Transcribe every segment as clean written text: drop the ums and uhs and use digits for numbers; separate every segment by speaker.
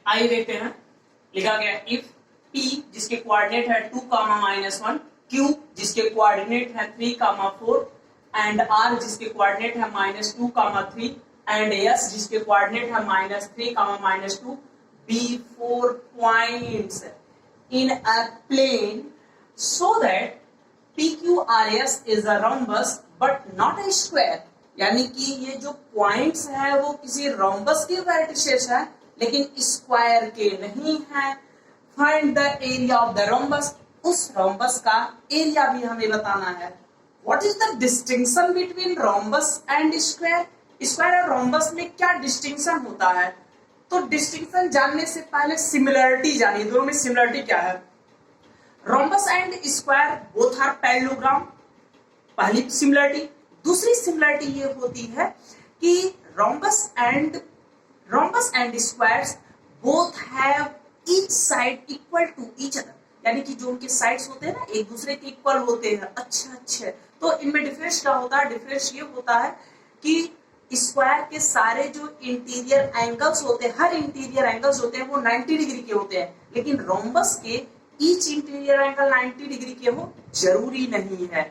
Speaker 1: आइए देखते हैं। लिखा गया इफ p जिसके कोऑर्डिनेट है 2, -1, q जिसके कोऑर्डिनेट है 3, 4 एंड r जिसके कोऑर्डिनेट है -2, 3 एंड s जिसके कोऑर्डिनेट है -3, -2 be 4 points in a plane so that PQRS is a rhombus but not a square। यानी कि ये जो पॉइंट्स है वो किसी रोम्बस के वर्टिसेस है लेकिन स्क्वायर के नहीं है। Find the area of the rhombus, उस रोम्बस का एरिया भी हमें बताना है। What is the distinction between rhombus and square, square और रोम्बस में क्या डिस्टिंक्शन होता है? तो डिस्टिंक्शन जानने से पहले सिमिलरिटी जानिए, दोनों में सिमिलरिटी क्या है। Rhombus and square both are parallelogram, पहली सिमिलरिटी। दूसरी सिमिलरिटी ये होती है कि rhombus and squares both have each side equal to each other, यानी कि जो उनके साइड्स होते हैं ना एक दूसरे के इक्वल होते हैं। अच्छा, तो इनमें डिफरेंस क्या होता है? डिफरेंस ये होता है कि स्क्वायर के सारे जो इंटीरियर एंगल्स होते हैं, हर इंटीरियर एंगल्स होते हैं वो 90 डिग्री के होते हैं, लेकिन रोम्बस के ईच इंटीरियर एंगल 90 डिग्री के हो जरूरी नहीं है।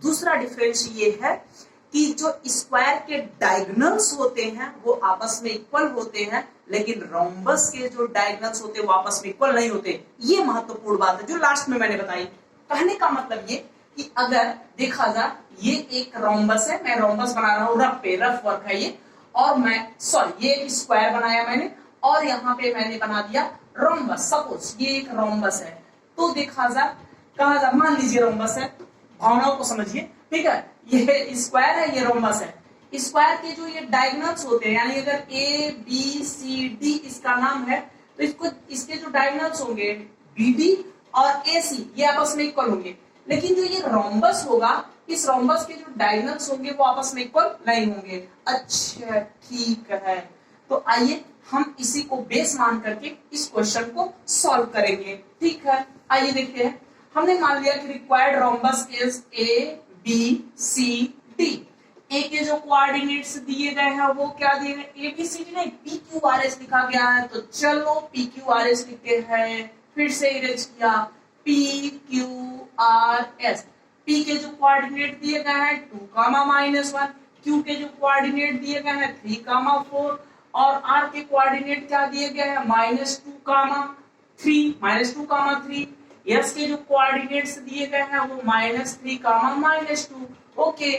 Speaker 1: दूसरा डिफरेंस ये है कि जो स्क्वायर के डायगोनल्स होते हैं वो आपस में इक्वल होते हैं, लेकिन रोम्बस के जो डायगोनल्स होते हैं वो आपस में इक्वल नहीं होते। ये महत्वपूर्ण बात है जो लास्ट में मैंने बताई। कहने का मतलब ये कि अगर देखा जाए ये एक रोम्बस है, मैं रोम्बस बना रहा हूँ रफ वर्क है ये, और मैं सॉरी ये एक स्क्वायर बनाया मैंने और यहाँ पे मैंने बना दिया रोम्बस। सपोज ये एक रोम्बस है, तो देखा जाए कहा जाए मान लीजिए रोम्बस है, भावनाओं को समझिए, ठीक है। ये स्क्वायर है, ये रोम्बस है। स्क्वायर के जो ये डायगोनल्स होते हैं, यानी अगर ए बी सी डी इसका नाम है तो इसको इसके जो डायगोनल्स होंगे बी डी और ए सी ये आपस में इक्वल होंगे, लेकिन जो ये रोम्बस होगा इस रोम्बस के जो डायगोनल्स होंगे वो आपस में इक्वल नहीं होंगे। अच्छा ठीक है, तो आइए हम इसी को बेस मान करके इस क्वेश्चन को सॉल्व करेंगे। ठीक है, आइए देखते हैं। हमने मान लिया कि required rhombus is A B C D. A के जो कोऑर्डिनेट्स दिए गए हैं वो क्या दिए गए? ए बी सी डी नहीं, पी क्यू आर एस लिखा गया है, तो चलो पी क्यू आर एस लिखते हैं। फिर से इरेज किया P Q R S. P के जो कोऑर्डिनेट दिए गए हैं 2, -1, क्यू के जो कोऑर्डिनेट दिए गए हैं 3, 4 और आर के कोऑर्डिनेट क्या दिए गए हैं -2, -3। यस के जो कोऑर्डिनेट्स दिए गए हैं वो -3, -2। Okay,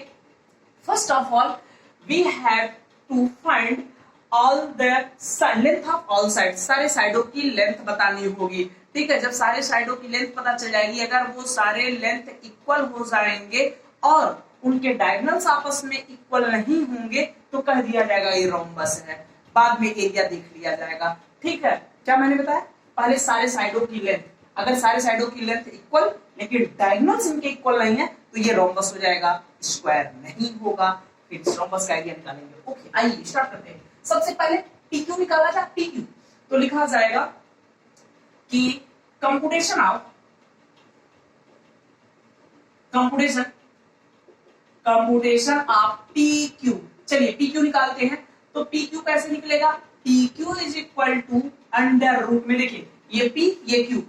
Speaker 1: first of all we have to find all the length of all side, सारे साइडों की लेंथ बतानी होगी। ठीक है, जब सारे साइडों की लेंथ पता चल जाएगी, अगर वो सारे लेंथ इक्वल हो जाएंगे और उनके डायगोनल्स आपस में इक्वल नहीं होंगे तो कह दिया जाएगा ये रोम्बस है। बाद में एरिया देख लिया जाएगा। ठीक है, क्या मैंने बताया? पहले सारे साइडों की लेंथ, अगर सारे साइडों की लेंथ इक्वल लेकिन डायगोनल्स इनके इक्वल नहीं है तो ये रोम्बस हो जाएगा, स्क्वायर नहीं होगा। फिर इस रोम्बस का एरिया निकालेंगे। ओके, आइए स्टार्ट करते हैं। सबसे पहले PQ निकाला जाए। PQ तो लिखा जाएगा कि कंप्यूटेशन ऑफ PQ। चलिए PQ निकालते हैं। तो PQ कैसे निकलेगा? PQ is equal to under root में, देखिए ये P ये Q,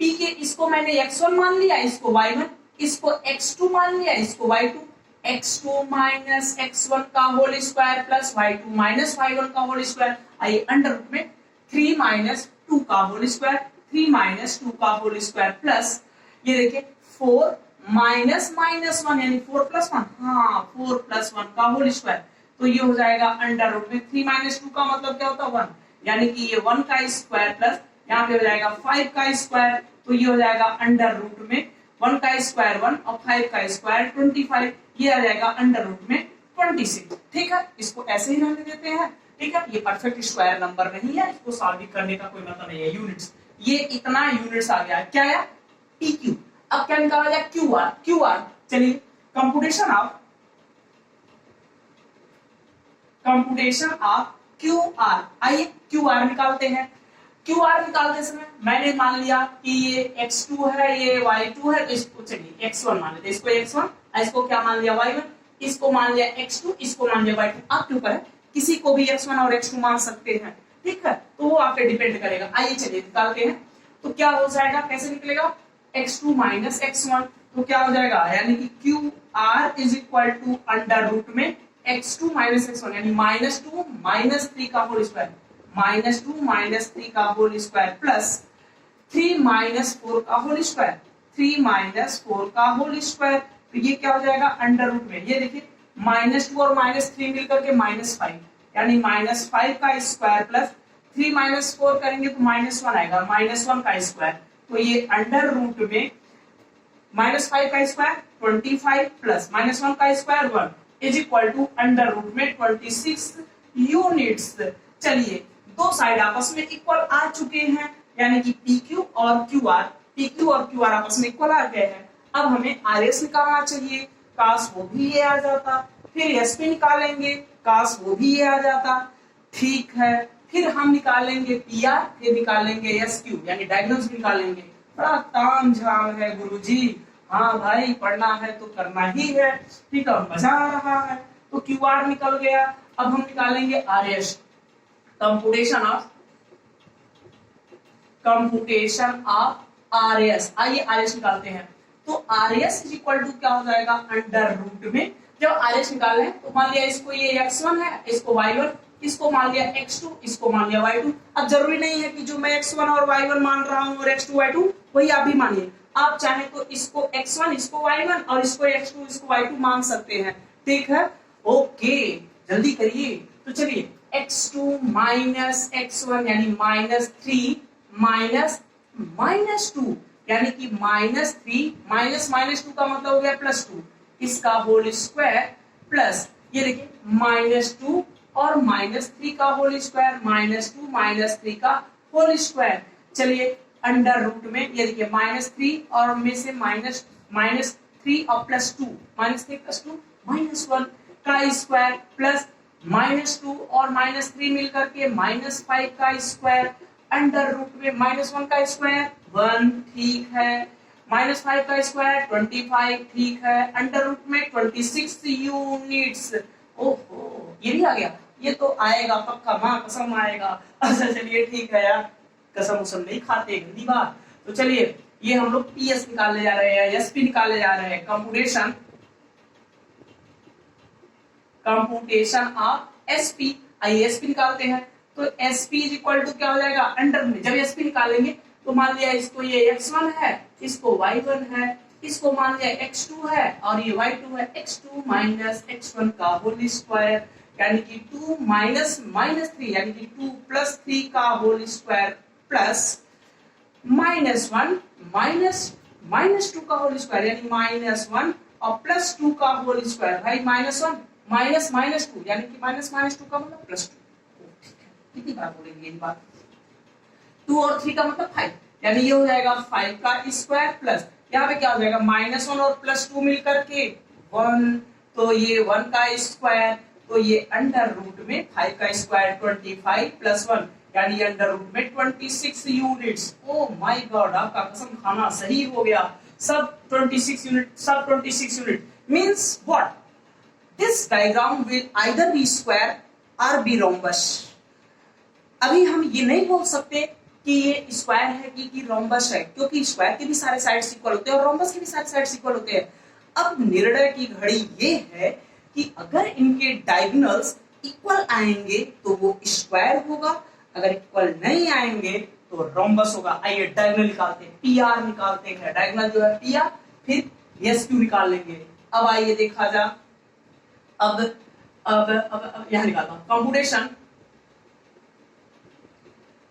Speaker 1: P के इसको मैंने x1 मान लिया, इसको y1, इसको x2 मान लिया, इसको y2, x2 माइनस x1 का whole square plus y2 minus y1 का होल स्क्वायर। आइए अंडर रूट में 3 - 2 का होल स्क्वायर, 3 - 2 का होल स्क्वायर प्लस ये देखिए 4 -1 यानी 4 + 1, हाँ 4 + 1 का होल स्क्वायर। तो ये हो जाएगा अंडर रूट में 3 - 2 का मतलब क्या होता है 1, यानी कि ये 1 का स्क्वायर प्लस यहाँ पे हो जाएगा 5 का स्क्वायर। तो ये हो जाएगा अंडर रूट में 1 का स्क्वायर 1 और 5 का स्क्वायर 25, ये आ जाएगा अंडर रूट में 26। ठीक है, इसको ऐसे ही रहने देते हैं। ठीक है, ये परफेक्ट स्क्वायर नंबर नहीं है, इसको सॉल्व करने का कोई मतलब नहीं है। यूनिट्स, ये इतना यूनिट्स आ गया। क्या है? PQ। अब क्या निकाला जाए? QR। चलिए कंप्यूटेशन ऑफ QR। आइए QR निकालते हैं। QR निकालते समय मैंने मान लिया कि ये x2 है, ये y2 है, तो इसको चलिए x1 मान लेते हैं। इसको x1, इसको क्या मान लिया y1, इसको मान लिया x2, इसको मान लिया y2। आपके ऊपर है, किसी को भी x1 और x2 मान सकते हैं। ठीक है, तो वो आप पे डिपेंड करेगा। आइए चलिए निकालते हैं। तो क्या हो जाएगा, कैसे निकलेगा, x2 माइनस x1, तो क्या हो जाएगा, यानी कि Q R is equal to under root में x2 माइनस x1 यानी -2 -3 का होल स्क्वायर, -2 -3 का होल स्क्वायर प्लस 3 -4 का होल स्क्वायर, 3 -4 का होल स्क्वायर। तो ये क्या हो जाएगा अंडर रूट में, ये देखिए -2 और -3 मिलकर के -5 यानी -5 का स्क्वायर प्लस 3 -4 करेंगे तो -1 आएगा, -1 का स्क्वायर। तो ये अंडर रूट में -5 का स्क्वायर 25 प्लस -1 का square 1 is equal to under root में 26 यूनिट्स। चलिए दो साइड आपस में इक्वल आ चुके हैं, यानी कि PQ और QR आपस में इक्वल आ गए हैं। अब हमें RS निकालना चाहिए, काश वो भी ये आ जाता, फिर SP निकालेंगे, काश वो भी ये आ जाता, ठीक है, फिर हम निकालेंगे PR, फिर निकालेंगे SQ यानी डायगोनल्स भी निकालेंगे। बड़ा ताम झाम है गुरुजी, हाँ भाई पढ़ना है तो करना ही है, ठीक है, मजा आ रहा है। तो QR निकल गया, अब हम निकालेंगे RS, कंप्यूटेशन ऑफ RS। आइए RS निकालते हैं। तो RS इज इक्वल टू क्या हो जाएगा अंडर रूट में, जब RS निकाले तो मान लिया इसको ये x1 है, इसको y1, इसको मान लिया x2, इसको मान लिया y2। अब जरूरी नहीं है कि जो मैं x1 और y1 मान रहा हूँ और x2 y2 वही आप भी मानिए, आप चाहे तो इसको x1 इसको y1 और इसको x2 इसको y2 मान सकते हैं, ठीक है, ओके जल्दी करिए। तो चलिए x2 माइनस x1 यानी -3 -2 यानी कि -3 -2 का मतलब हो गया +2, इसका होल स्क्वायर प्लस ये देखिए -2 और -3 का होल स्क्वायर, -2 -3 का होल स्क्वायर। चलिए अंडर रूट में ये देखिए -3 और में से -3 और +2 -3 +2 -1 का स्क्वायर प्लस -2 और -3 मिलकर के -5 का स्क्वायर, अंडर रूट में -1 का स्क्वायर 1, ठीक है, -5 का स्क्वायर 25, ठीक है, अंडर रूट में 26 यूनिट्स। ओहो ये भी आ गया, ये तो आएगा पक्का, माँ कसम आएगा। अच्छा चलिए ठीक है यार, कसम उसम नहीं खाते, गंदी बात। तो चलिए ये हम लोग PS निकालने जा रहे हैं, SP निकालने जा रहे हैं, कंप्यूटेशन ऑफ SP। आइए SP निकालते हैं। तो SP इज इक्वल टू क्या हो जाएगा अंडर में, जब SP निकालेंगे तो मान लिया इसको ये x1 है, इसको y1 है, इसको मान लिया x2 है और ये y2 है, x2 माइनस x1 का होल स्क्वायर यानी कि 2 -3 यानी कि 2 + 3 का होल स्क्वायर प्लस -1 -2 का होल स्क्वायर यानी -1 और +2 का होल स्क्वायर, भाई -1 -2 यानी कि -2 का मतलब +2। कितनी बार बोलेंगे ये बात, 2 और 3 का मतलब 5 यानी ये हो जाएगा 5 का स्क्वायर प्लस यहाँ पे क्या हो जाएगा -1 और +2 मिलकर के 1, तो ये 1 का स्क्वायर, तो ये अंडर रूट में 5 का स्क्वायर 25 + 1 यानी अंडर रूट में 26 यूनिट्स। ओ माय गॉड, आपका कसम खाना सही हो गया, सब 26 यूनिट, सब 26 unit means what, this diagram will either be square और बी रोम्बस। अभी हम ये नहीं बोल सकते कि ये स्क्वायर है कि रोम्बस है, क्योंकि स्क्वायर के भी सारे साइड्स इक्वल होते हैं और रोम्बस के भी सारे साइड्स इक्वल होते हैं। अब निर्णय की घड़ी ये है कि अगर इनके डायगोनल्स इक्वल आएंगे तो वो स्क्वायर होगा, अगर इक्वल नहीं आएंगे तो रोम्बस होगा। आइए डायगोनल निकालते हैं, PR निकालते हैं, डायगोनल जो है PR, फिर SQ निकाल लेंगे। अब आइए देखा जा, अब यहां निकालता हूं,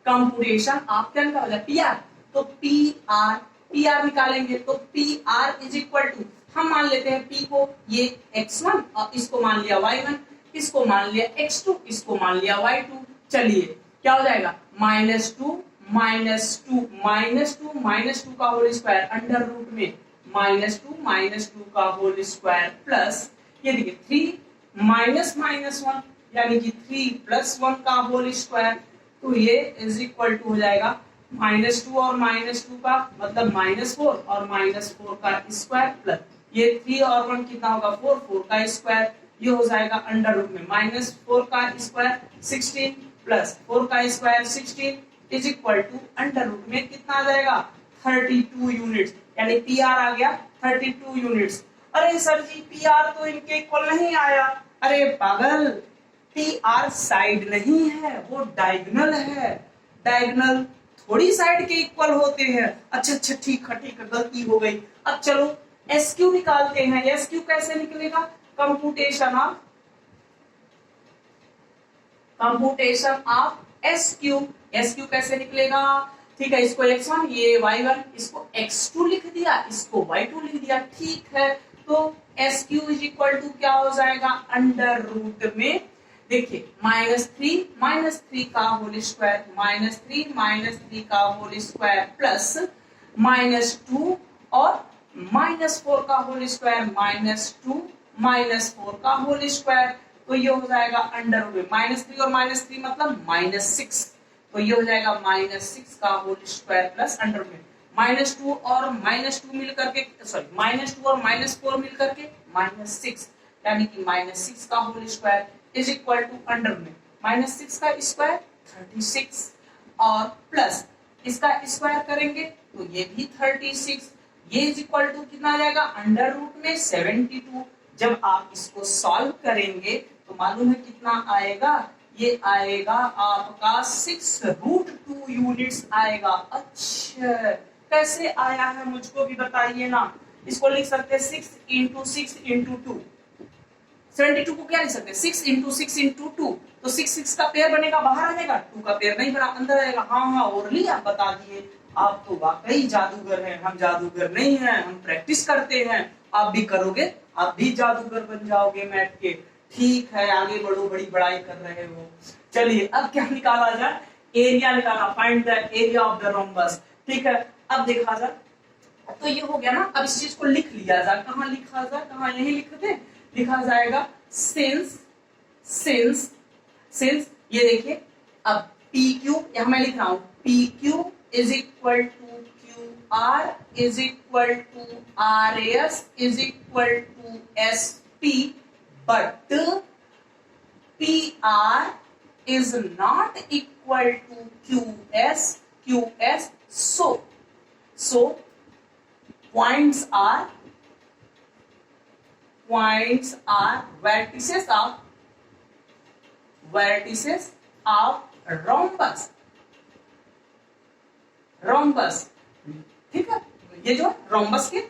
Speaker 1: कंप्यूटेशन आप क्या निकाला जाए PR, तो PR निकालेंगे तो PR इज इक्वल टू, हम मान लेते हैं P को ये x1 और इसको मान लिया y1, इसको मान लिया x2, इसको मान लिया y2। चलिए क्या हो जाएगा -2 का होल स्क्वायर अंडर रूट में -2 का होल स्क्वायर प्लस ये देखिए 3 -1 यानी कि 3 + 1 का होल स्क्वायर, तो ये इज इक्वल टू हो जाएगा -2 और -2 का मतलब -4 और -4 का स्क्वायर प्लस ये 3 और 1 कितना होगा 4 का स्क्वायर, ये हो जाएगा अंडर रूट में -4 का स्क्वायर 16 प्लस 4 का square 16 is equal to under root में कितना आ जाएगा 32 यूनिट्स, यानी पी आर आ गया 32 यूनिट्स। अरे सर जी पी आर तो इनके इक्वल नहीं आया। अरे पागल, पी आर साइड नहीं है, वो डायगोनल है। डायगोनल थोड़ी साइड के इक्वल होते हैं। अच्छा ठीक है गलती हो गई। अब चलो एस क्यू निकालते हैं। एस क्यू कैसे निकलेगा, computation of S Q. S Q कैसे निकलेगा, ठीक है, इसको x1 ये y1, इसको x2 लिख दिया, इसको y2 लिख दिया, ठीक है। तो S Q is equal to क्या हो जाएगा, अंडर रूट में देखिए -3 का होल स्क्वायर, -3 का होल स्क्वायर प्लस -2 और -4 का होल स्क्वायर, -2 -4 का होल स्क्वायर। तो ये हो जाएगा अंडर रूट में -3 और -3 मतलब -6, तो ये हो जाएगा -6 का होल स्क्वायर प्लस अंडर में -2 और -2 मिल करके सॉरी -2 और -4 मिल करके -6, यानी कि -6 का whole square is equal to under में -6 का स्क्वायर 36 और प्लस इसका स्क्वायर करेंगे तो ये भी 36, ये इज इक्वल टू कितना आ जाएगा अंडर रूट में 72। जब आप इसको सॉल्व करेंगे तो मालूम है कितना आएगा, ये आएगा आपका 6√2 यूनिट्स आएगा। अच्छा कैसे आया है मुझको भी बताइए ना। इसको लिख सकते हैं 6 × 6 × 2, 72 को क्या लिख सकते हैं 6 × 6 × 2, तो 6 का पेयर बनेगा बाहर आ जाएगा, 2 का पेयर नहीं बना अंदर आएगा। हाँ ओरली आप बता दिए, आप तो वाकई जादूगर हैं। हम जादूगर नहीं हैं, हम प्रैक्टिस करते हैं। आप भी करोगे, आप भी जादूगर बन जाओगे मैथ के। ठीक है आगे बढ़ो, बड़ी बड़ाई कर रहे हो। चलिए अब क्या निकाला जाए, एरिया निकाला, find the area of the rhombus. ठीक है अब देखा जाए, तो ये हो गया ना। अब इस चीज को लिख लिया जाए, कहाँ लिखा जाए, कहाँ यही लिखते लिखा जाएगा सिंस ये देखिए अब पी क्यू, यहां मैं लिख रहा हूं P Q is equal to Q R is equal to R S is equal to S P, but P R is not equal to QS, so points are vertices of rhombus, ठीक है, ये जो rhombus के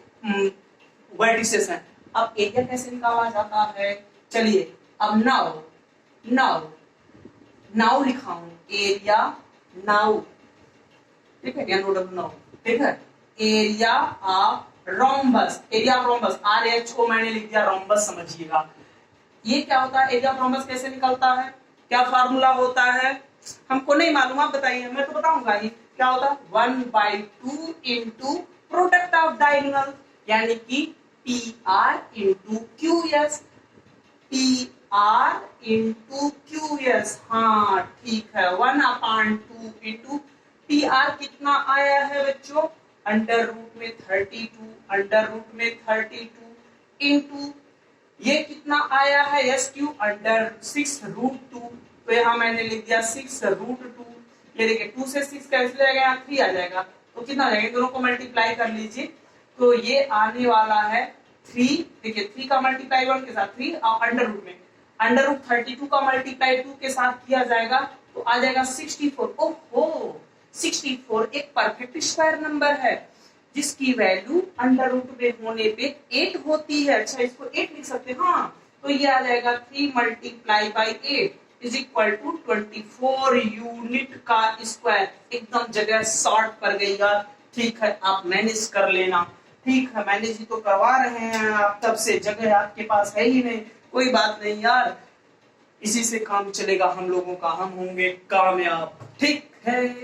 Speaker 1: vertices हैं। अब area कैसे निकाला जाता है, चलिए अब नाउ लिखा हूं एरिया नाउ, ठीक है, नाउ, ठीक है, एरिया ऑफ रोम्बस, RH को मैंने लिख दिया रोम्बस समझिएगा। ये क्या होता है, एरिया ऑफ रोम्बस कैसे निकलता है, क्या फार्मूला होता है, हमको नहीं मालूम, आप बताइए, मैं तो बताऊंगा ही। क्या होता है 1/2 इंटू प्रोडक्ट ऑफ डायगोनल, यानी कि PR into QS, PR into QS, हाँ ठीक है 1/2 इंटू PR कितना आया है बच्चों, अंडर रूट में 32 इंटू ये कितना आया है SQ अंडर 6√2, तो यहाँ मैंने लिख दिया 6√2। ये देखिए 2 से 6 कैंसिल हो जाएगा, 3 आ जाएगा, तो कितना आ जाएगा, दोनों को मल्टीप्लाई कर लीजिए, तो ये आने वाला है 3, देखिए 3 का मल्टीप्लाई 1 के साथ 3 और अंडर रूट में अंडर रूट 32 का मल्टीप्लाई 2 के साथ किया जाएगा तो आ जाएगा 64। ओहो 64 एक परफेक्ट स्क्वायर नंबर है जिसकी वैल्यू अंडर रूट में होने पे 8 होती है। अच्छा इसको 8 लिख सकते हैं, हाँ, तो ये आ जाएगा 3 × 8 इज इक्वल टू 24 यूनिट का स्क्वायर। एकदम जगह शॉर्ट कर गई यार, ठीक है आप मैनेज कर लेना, ठीक है मैनेज ही तो करवा रहे हैं आप, तब से जगह आपके पास है ही नहीं, कोई बात नहीं यार, इसी से काम चलेगा हम लोगों का, हम होंगे कामयाब, ठीक है।